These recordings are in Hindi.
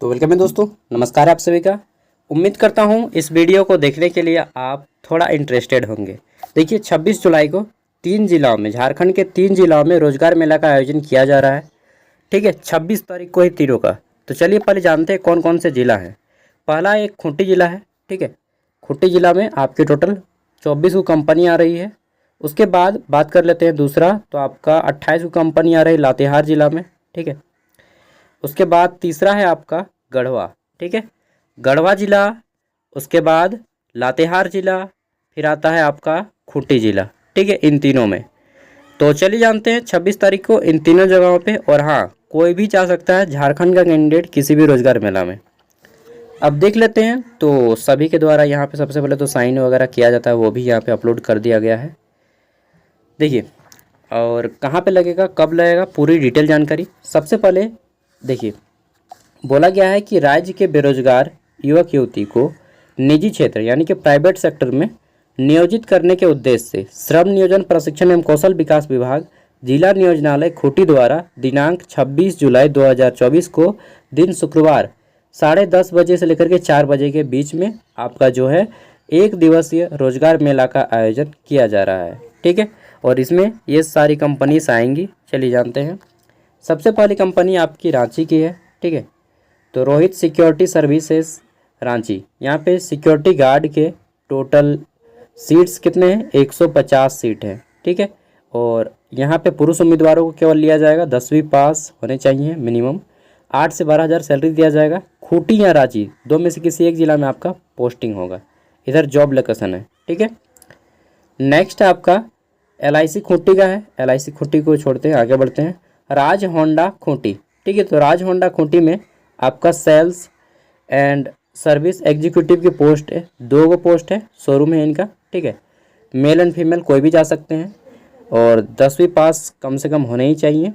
तो वेलकम है दोस्तों, नमस्कार आप सभी का। उम्मीद करता हूँ इस वीडियो को देखने के लिए आप थोड़ा इंटरेस्टेड होंगे। देखिए 26 जुलाई को 3 जिलाओं में, झारखंड के 3 जिलाओं में रोजगार मेला का आयोजन किया जा रहा है। ठीक है, 26 तारीख को ही तीनों का। तो चलिए पहले जानते हैं कौन कौन से जिला हैं। पहला एक खूंटी जिला है। ठीक है, खूंटी जिला में आपके टोटल 24 को कंपनी आ रही है। उसके बाद बात कर लेते हैं दूसरा, तो आपका 28 को कंपनी आ रही है लातेहार जिला में। ठीक है, उसके बाद तीसरा है आपका गढ़वा। ठीक है, गढ़वा जिला, उसके बाद लातेहार जिला, फिर आता है आपका खूंटी जिला। ठीक है, इन तीनों में। तो चलिए जानते हैं 26 तारीख को इन तीनों जगहों पे। और हाँ, कोई भी जा सकता है झारखंड का कैंडिडेट किसी भी रोजगार मेला में। अब देख लेते हैं, तो सभी के द्वारा यहाँ पे सबसे पहले तो साइन वगैरह किया जाता है, वो भी यहाँ पे अपलोड कर दिया गया है। देखिए, और कहाँ पे लगेगा, कब लगेगा, पूरी डिटेल जानकारी सबसे पहले देखिए। बोला गया है कि राज्य के बेरोजगार युवक युवती को निजी क्षेत्र यानी कि प्राइवेट सेक्टर में नियोजित करने के उद्देश्य से श्रम नियोजन प्रशिक्षण एवं कौशल विकास विभाग जिला नियोजनालय खूंटी द्वारा दिनांक 26 जुलाई 2024 को दिन शुक्रवार 10:30 बजे से लेकर के 4 बजे के बीच में आपका जो है 1 दिवसीय रोजगार मेला का आयोजन किया जा रहा है। ठीक है, और इसमें ये सारी कंपनीज आएंगी। चलिए जानते हैं। सबसे पहली कंपनी आपकी रांची की है। ठीक है, तो रोहित सिक्योरिटी सर्विसेज रांची। यहाँ पे सिक्योरिटी गार्ड के टोटल सीट्स कितने हैं, 150 सीट हैं। ठीक है, और यहाँ पे पुरुष उम्मीदवारों को केवल लिया जाएगा, 10वीं पास होने चाहिए मिनिमम। 8 से 12 हज़ार सैलरी दिया जाएगा। खूंटी या रांची दो में से किसी एक जिला में आपका पोस्टिंग होगा। इधर जॉब लोकेशन है। ठीक है, नेक्स्ट आपका LIC खूंटी का है। LIC खूंटी को छोड़ते हैं, आगे बढ़ते हैं। राज होंडा खूंटी। ठीक है, तो राज होंडा खूंटी में आपका सेल्स एंड सर्विस एग्जीक्यूटिव की पोस्ट है। 2 पोस्ट है, शोरूम है इनका। ठीक है, मेल एंड फीमेल कोई भी जा सकते हैं, और 10वीं पास कम से कम होने ही चाहिए।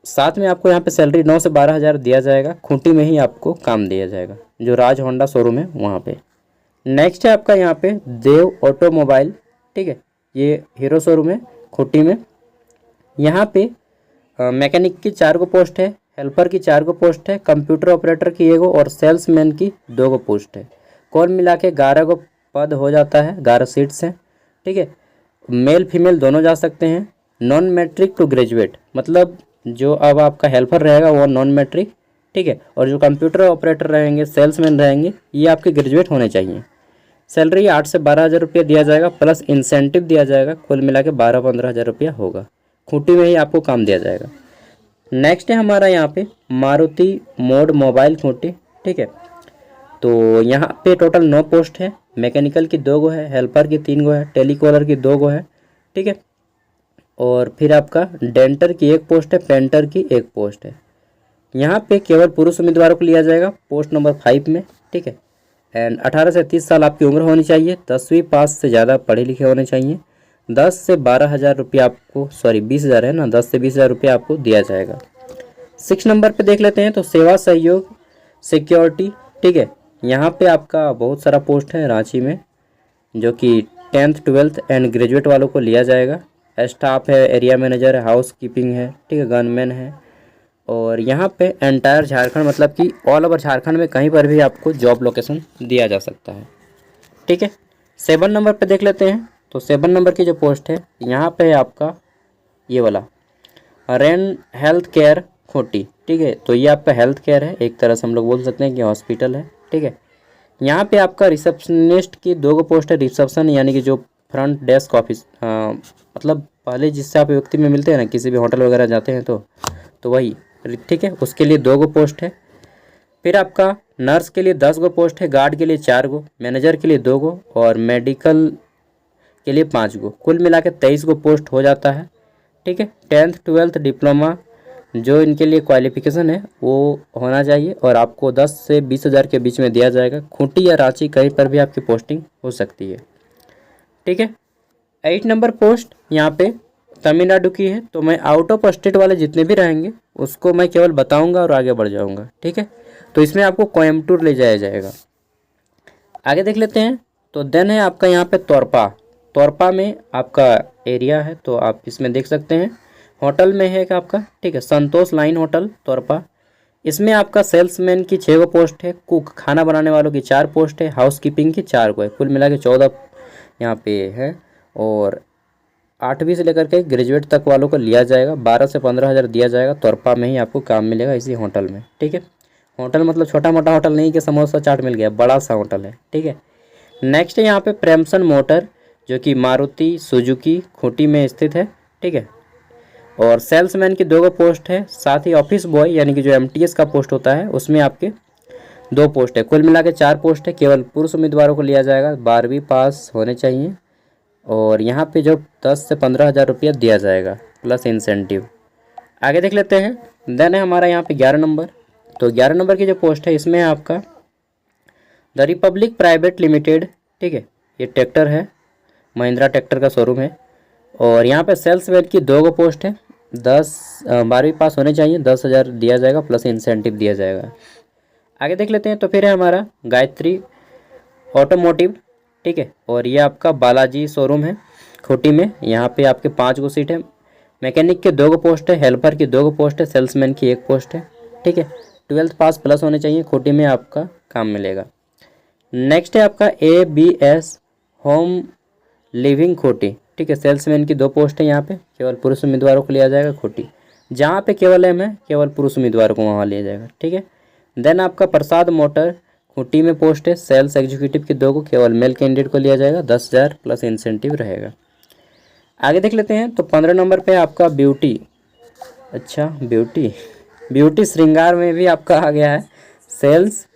साथ में आपको यहाँ पे सैलरी 9 से 12 हज़ार दिया जाएगा। खूंटी में ही आपको काम दिया जाएगा, जो राज होंडा शोरूम है वहाँ पे। नेक्स्ट है आपका यहाँ पे देव ऑटोमोबाइल। ठीक है, ये हीरो शोरूम है खूंटी में। यहाँ पे मैकेनिक की 4 पोस्ट है, हेल्पर की 4 पोस्ट है, कंप्यूटर ऑपरेटर की 1 और सेल्समैन की 2 पोस्ट है। कौन मिला के 11 पद हो जाता है, 11 सीट्स हैं। ठीक है, मेल फीमेल दोनों जा सकते हैं। नॉन मैट्रिक टू ग्रेजुएट, मतलब जो अब आपका हेल्पर रहेगा वो नॉन मैट्रिक। ठीक है, और जो कंप्यूटर ऑपरेटर रहेंगे, सेल्समैन रहेंगे, ये आपके ग्रेजुएट होने चाहिए। सैलरी 8 से 12 हज़ार रुपया दिया जाएगा, प्लस इंसेंटिव दिया जाएगा। कुल मिला के 12-15 हज़ार रुपया होगा। खूंटी में ही आपको काम दिया जाएगा। नेक्स्ट है हमारा यहाँ पे मारुति मोड मोबाइल खूंटी। ठीक है, तो यहाँ पे टोटल 9 पोस्ट है। मैकेनिकल की 2 है, हेल्पर की 3 है, टेलीकॉलर की 2 है। ठीक है, और फिर आपका डेंटर की 1 पोस्ट है, पेंटर की 1 पोस्ट है। यहाँ पे केवल पुरुष उम्मीदवारों को लिया जाएगा, पोस्ट नंबर 5 में। ठीक है, एंड 18 से 30 साल आपकी उम्र होनी चाहिए। 10वीं पास से ज़्यादा पढ़े लिखे होने चाहिए। 10 से 12 हज़ार रुपया आपको, सॉरी 20 हज़ार है ना, 10 से 20 हज़ार रुपया आपको दिया जाएगा। 6 नंबर पे देख लेते हैं, तो सेवा सहयोग सिक्योरिटी। ठीक है, यहाँ पे आपका बहुत सारा पोस्ट है रांची में, जो कि 10th 12th एंड ग्रेजुएट वालों को लिया जाएगा। स्टाफ है, एरिया मैनेजर है, हाउस कीपिंग है। ठीक है, गनमैन है। और यहाँ पे एंटायर झारखंड, मतलब कि ऑल ओवर झारखंड में कहीं पर भी आपको जॉब लोकेशन दिया जा सकता है। ठीक है, 7 नंबर पे देख लेते हैं, तो 7 नंबर की जो पोस्ट है यहाँ पे आपका ये वाला रेन हेल्थ केयर खूंटी। ठीक है, तो ये आपका हेल्थ केयर है, एक तरह से हम लोग बोल सकते हैं कि हॉस्पिटल है। ठीक है, यहाँ पे आपका रिसेप्शनिस्ट की 2 पोस्ट है। रिसेप्शन यानी कि जो फ्रंट डेस्क ऑफिस, मतलब पहले जिससे आप व्यक्ति में मिलते हैं ना, किसी भी होटल वगैरह जाते हैं तो वही। ठीक है, उसके लिए 2 पोस्ट है। फिर आपका नर्स के लिए 10 पोस्ट है, गार्ड के लिए 4, मैनेजर के लिए 2, और मेडिकल के लिए 5। कुल मिला के 23 पोस्ट हो जाता है। ठीक है, 10th 12th डिप्लोमा जो इनके लिए क्वालिफिकेशन है वो होना चाहिए, और आपको 10 से 20 हज़ार के बीच में दिया जाएगा। खूंटी या रांची कहीं पर भी आपकी पोस्टिंग हो सकती है। ठीक है, 8 नंबर पोस्ट यहाँ पे तमिलनाडु की है। तो मैं आउट ऑफ स्टेट वाले जितने भी रहेंगे उसको मैं केवल बताऊंगा और आगे बढ़ जाऊंगा। ठीक है, तो इसमें आपको कोयम्बटूर ले जाया जाएगा। आगे देख लेते हैं, तो देन है आपका यहाँ पे तोरपा। तोरपा में आपका एरिया है, तो आप इसमें देख सकते हैं। होटल में है कि आपका, ठीक है, संतोष लाइन होटल तोरपा। इसमें आपका सेल्समैन की 6 गो पोस्ट है, कुक खाना बनाने वालों की 4 पोस्ट है, हाउस कीपिंग की 4 को है, कुल मिला के 14 यहाँ पे है। और 8वीं से लेकर के ग्रेजुएट तक वालों को लिया जाएगा। 12 से 15 हज़ार दिया जाएगा। तोरपा में ही आपको काम मिलेगा इसी होटल में, ठीक है। होटल मतलब छोटा मोटा होटल नहीं कि समोसा चाट मिल गया, बड़ा सा होटल है, ठीक है। नेक्स्ट है यहाँ पे प्रेमसन मोटर, जो कि मारुति सुजुकी खूंटी में स्थित है, ठीक है। और सेल्समैन की 2 गो पोस्ट है, साथ ही ऑफिस बॉय यानी कि जो एमटीएस का पोस्ट होता है उसमें आपके 2 पोस्ट है, कुल मिला के 4 पोस्ट है। केवल पुरुष उम्मीदवारों को लिया जाएगा, 12वीं पास होने चाहिए। और यहाँ पे जो 10 से 15 हज़ार रुपया दिया जाएगा प्लस इंसेंटिव। आगे देख लेते हैं। देन है हमारा यहाँ पे 11 नंबर। तो 11 नंबर की जो पोस्ट है इसमें है आपका द रिपब्लिक प्राइवेट लिमिटेड, ठीक है। ये ट्रैक्टर है, महिंद्रा ट्रैक्टर का शोरूम है। और यहाँ पे सेल्समैन की 2 गो पोस्ट है, 12वीं पास होने चाहिए, 10 हज़ार दिया जाएगा प्लस इंसेंटिव दिया जाएगा। आगे देख लेते हैं। तो फिर है हमारा गायत्री ऑटोमोटिव, ठीक है। और ये आपका बालाजी शोरूम है खूंटी में। यहाँ पे आपके 5 गो सीट है। मैकेनिक के 2 गो पोस्ट है, हेल्पर की 2 गो पोस्ट है, सेल्समैन की 1 पोस्ट है, ठीक है। 12th पास प्लस होने चाहिए, खूंटी में आपका काम मिलेगा। नेक्स्ट है आपका ABS होम लिविंग खूंटी, ठीक है। सेल्समैन की 2 पोस्ट है, यहाँ पे केवल पुरुष उम्मीदवारों को लिया जाएगा खूंटी। जहाँ पे केवल एम है केवल पुरुष उम्मीदवारों को वहाँ लिया जाएगा, ठीक है। देन आपका प्रसाद मोटर खूंटी में पोस्ट है, सेल्स एग्जीक्यूटिव की 2 को, केवल मेल कैंडिडेट को लिया जाएगा, 10 हज़ार प्लस इंसेंटिव रहेगा। आगे देख लेते हैं। तो 15 नंबर पे आपका ब्यूटी, अच्छा ब्यूटी श्रृंगार में भी आपका आ गया है। सेल्स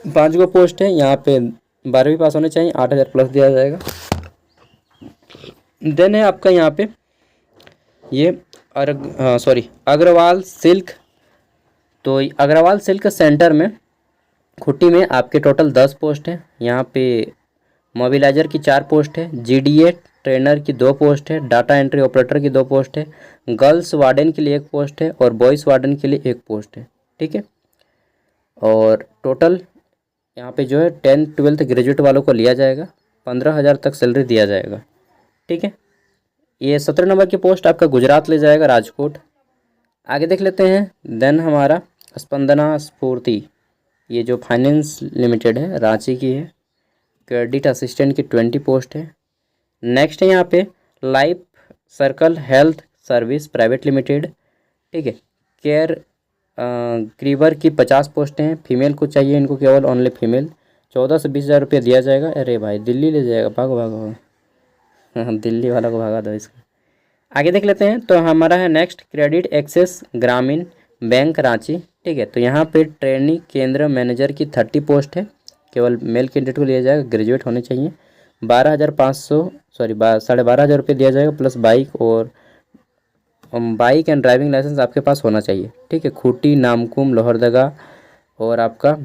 5 गो पोस्ट है, यहाँ पे 12वीं पास होने चाहिए, 8 हज़ार प्लस दिया जाएगा। देन है आपका यहाँ पे ये अग्रवाल सिल्क। तो अग्रवाल सिल्क सेंटर में खूंटी में आपके टोटल 10 पोस्ट है। यहाँ पे मोबिलाइजर की 4 पोस्ट है, GDA ट्रेनर की 2 पोस्ट है, डाटा एंट्री ऑपरेटर की 2 पोस्ट है, गर्ल्स वार्डन के लिए 1 पोस्ट है और बॉयज़ वार्डन के लिए 1 पोस्ट है, ठीक है। और टोटल यहाँ पे जो है 10th-12th ग्रेजुएट वालों को लिया जाएगा, 15 हज़ार तक सैलरी दिया जाएगा, ठीक है। ये 17 नंबर की पोस्ट आपका गुजरात ले जाएगा, राजकोट। आगे देख लेते हैं। देन हमारा स्पंदना स्फूर्ति, ये जो फाइनेंस लिमिटेड है, रांची की है, क्रेडिट असिस्टेंट की 20 पोस्ट है। नेक्स्ट है यहाँ पे life circle health service private limited, ठीक है। केयर ग्रीवर की 50 पोस्टें हैं, फीमेल को चाहिए, इनको केवल ओनली फीमेल। 14 से 20 हज़ार रुपये दिया जाएगा। अरे भाई दिल्ली ले जाएगा, भागो भागो दिल्ली वाला को भगा दो इसको। आगे देख लेते हैं। तो हमारा है नेक्स्ट क्रेडिट एक्सेस ग्रामीण बैंक रांची, ठीक है। तो यहाँ पे ट्रेनिंग केंद्र मैनेजर की 30 पोस्ट है, केवल मेल कैंडिडेट को लिया जाएगा, ग्रेजुएट होने चाहिए। 12,500 रुपये दिया जाएगा plus bike and driving license आपके पास होना चाहिए, ठीक है। खूंटी, नामकुम, लोहरदगा और आपका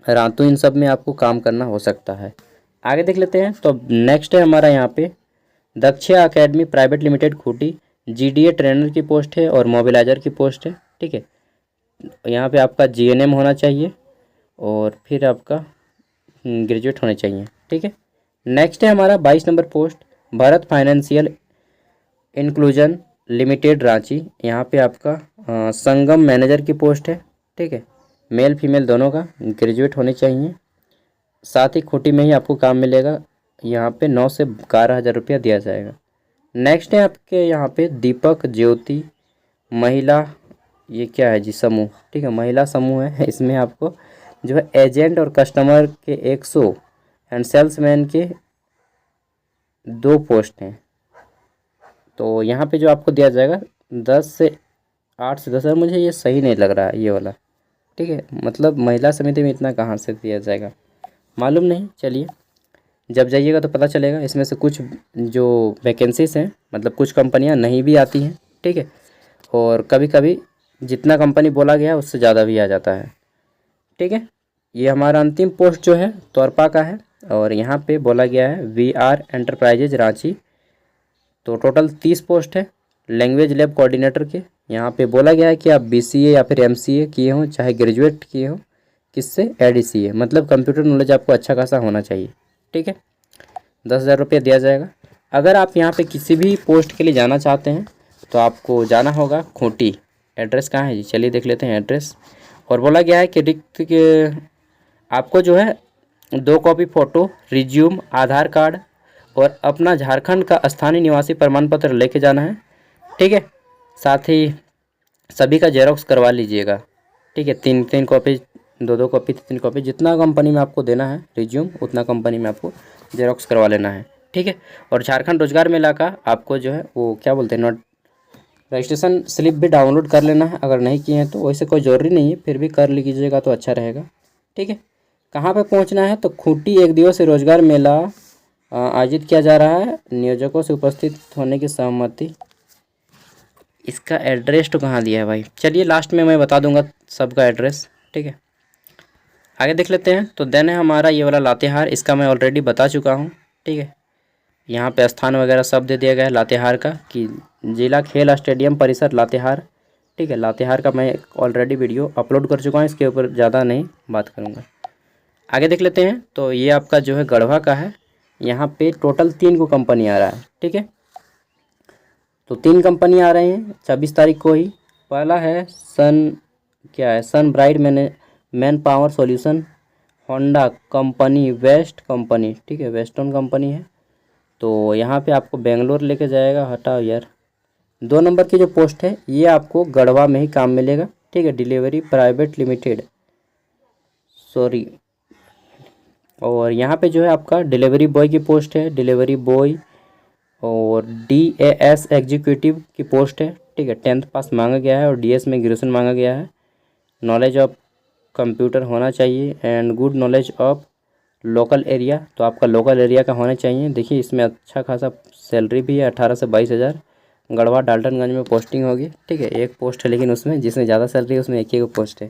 रातू, इन सब में आपको काम करना हो सकता है। आगे देख लेते हैं। तो नेक्स्ट है हमारा यहाँ पे Daksha academy private limited Khunti, GDA trainer की पोस्ट है और मोबिलाइजर की पोस्ट है, ठीक है। यहाँ पे आपका GNM होना चाहिए और फिर आपका ग्रेजुएट होने चाहिए, ठीक है। नेक्स्ट है हमारा 22 number post Bharat financial inclusion limited Ranchi. यहाँ पे आपका संगम मैनेजर की पोस्ट है, ठीक है। मेल फीमेल दोनों का, ग्रेजुएट होने चाहिए। साथ ही खूंटी में ही आपको काम मिलेगा। यहाँ पे 9 से 11 हज़ार रुपया दिया जाएगा। नेक्स्ट है आपके यहाँ पे दीपक ज्योति महिला, ये क्या है जी, समूह, ठीक है, महिला समूह है। इसमें आपको जो है एजेंट और कस्टमर के 100 एंड सेल्समैन के 2 पोस्ट हैं। तो यहाँ पे जो आपको दिया जाएगा 8 से 10 हज़ार, मुझे ये सही नहीं लग रहा है ये वाला, ठीक है। मतलब महिला समिति में इतना कहाँ से दिया जाएगा मालूम नहीं, चलिए जब जाइएगा तो पता चलेगा। इसमें से कुछ जो वैकेंसीज हैं, मतलब कुछ कंपनियां नहीं भी आती हैं, ठीक है। और कभी कभी जितना कंपनी बोला गया है उससे ज़्यादा भी आ जाता है, ठीक है। ये हमारा अंतिम पोस्ट जो है तोरपा का है और यहाँ पे बोला गया है VR एंटरप्राइजेज रांची। तो टोटल 30 पोस्ट है लैंग्वेज लैब कोऑर्डिनेटर के। यहाँ पे बोला गया है कि आप BCA या फिर MCA किए हों, चाहे ग्रेजुएट किए हों, किससे ADCA, मतलब कंप्यूटर नॉलेज आपको अच्छा खासा होना चाहिए, ठीक है। 10 हज़ार रुपये दिया जाएगा। अगर आप यहाँ पे किसी भी पोस्ट के लिए जाना चाहते हैं तो आपको जाना होगा खूंटी, एड्रेस कहाँ है जी, चलिए देख लेते हैं एड्रेस। और बोला गया है कि रिक्त के आपको जो है 2 कॉपी फ़ोटो, रिज्यूम, आधार कार्ड और अपना झारखंड का स्थानीय निवासी प्रमाण पत्र लेके जाना है, ठीक है। साथ ही सभी का जेरोक्स करवा लीजिएगा, ठीक है। 3 कॉपी, 2 कॉपी, 3 कॉपी, जितना कंपनी में आपको देना है रिज्यूम उतना कंपनी में आपको जेरोक्स करवा लेना है, ठीक है। और झारखंड रोजगार मेला का आपको जो है वो क्या बोलते हैं, नोट रजिस्ट्रेशन स्लिप भी डाउनलोड कर लेना है। अगर नहीं किए हैं तो वैसे कोई ज़रूरी नहीं है, फिर भी कर लीजिएगा तो अच्छा रहेगा, ठीक है। कहाँ पे पहुँचना है, तो खूंटी 1 दिवसीय रोजगार मेला आयोजित किया जा रहा है, नियोजकों से उपस्थित होने की सहमति। इसका एड्रेस तो कहाँ दिया है भाई, चलिए लास्ट में मैं बता दूंगा सबका एड्रेस, ठीक है। आगे देख लेते हैं। तो देन है हमारा ये वाला लातेहार, इसका मैं ऑलरेडी बता चुका हूँ, ठीक है। यहाँ पे स्थान वगैरह सब दे दिया गया है लातेहार का, कि जिला खेल स्टेडियम परिसर लातेहार, ठीक है। लातेहार का मैं ऑलरेडी वीडियो अपलोड कर चुका हूँ, इसके ऊपर ज़्यादा नहीं बात करूँगा। आगे देख लेते हैं। तो ये आपका जो है गढ़वा का है, यहाँ पे टोटल 3 को कंपनी आ रहा है, ठीक है। तो 3 कंपनी आ रहे हैं 26 तारीख को ही। पहला है Sun Bright Man Power Solution, Honda company, West company, ठीक है, वेस्टर्न कंपनी है। तो यहाँ पे आपको बेंगलोर लेके जाएगा, हटाओ यार। 2 नंबर की जो पोस्ट है ये आपको गढ़वा में ही काम मिलेगा, ठीक है। Delivery private limited, sorry. और यहाँ पे जो है आपका डिलीवरी बॉय की पोस्ट है, डिलीवरी बॉय। और DAS एग्जीक्यूटिव की पोस्ट है, ठीक है। 10th पास मांगा गया है और DS में ग्रेजुएशन मांगा गया है। नॉलेज ऑफ कंप्यूटर होना चाहिए and good knowledge of local area, तो आपका लोकल एरिया का होना चाहिए। देखिए इसमें अच्छा खासा सैलरी भी है, 18 से 22 हज़ार। गढ़वा डाल्टनगंज में पोस्टिंग होगी, ठीक है। एक पोस्ट है लेकिन उसमें जिसमें ज़्यादा सैलरी है उसमें एक ही पोस्ट है।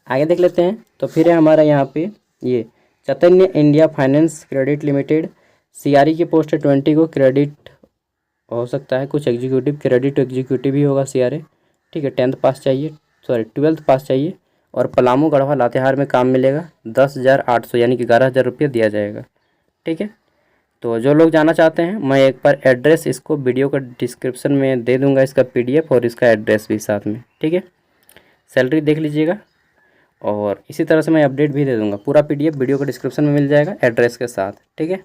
आगे देख लेते हैं। तो फिर है हमारा यहाँ पे ये Chaitanya India Finance Credit Limited, CRE की पोस्ट है 20 को। क्रेडिट हो सकता है कुछ एग्जीक्यूटिव, क्रेडिट एग्जीक्यूटिव ही होगा CRA, ठीक है। 10th पास चाहिए, सॉरी 12th पास चाहिए। और पलामू गढ़वा लातेहार में काम मिलेगा, 10,800 यानी कि 11,000 रुपये दिया जाएगा, ठीक है। तो जो लोग जाना चाहते हैं, मैं एक बार एड्रेस इसको वीडियो का डिस्क्रिप्शन में दे दूंगा, इसका PDF और इसका एड्रेस भी साथ में, ठीक है। सैलरी देख लीजिएगा और इसी तरह से मैं अपडेट भी दे दूंगा। पूरा PDF वीडियो का डिस्क्रिप्शन में मिल जाएगा एड्रेस के साथ, ठीक है।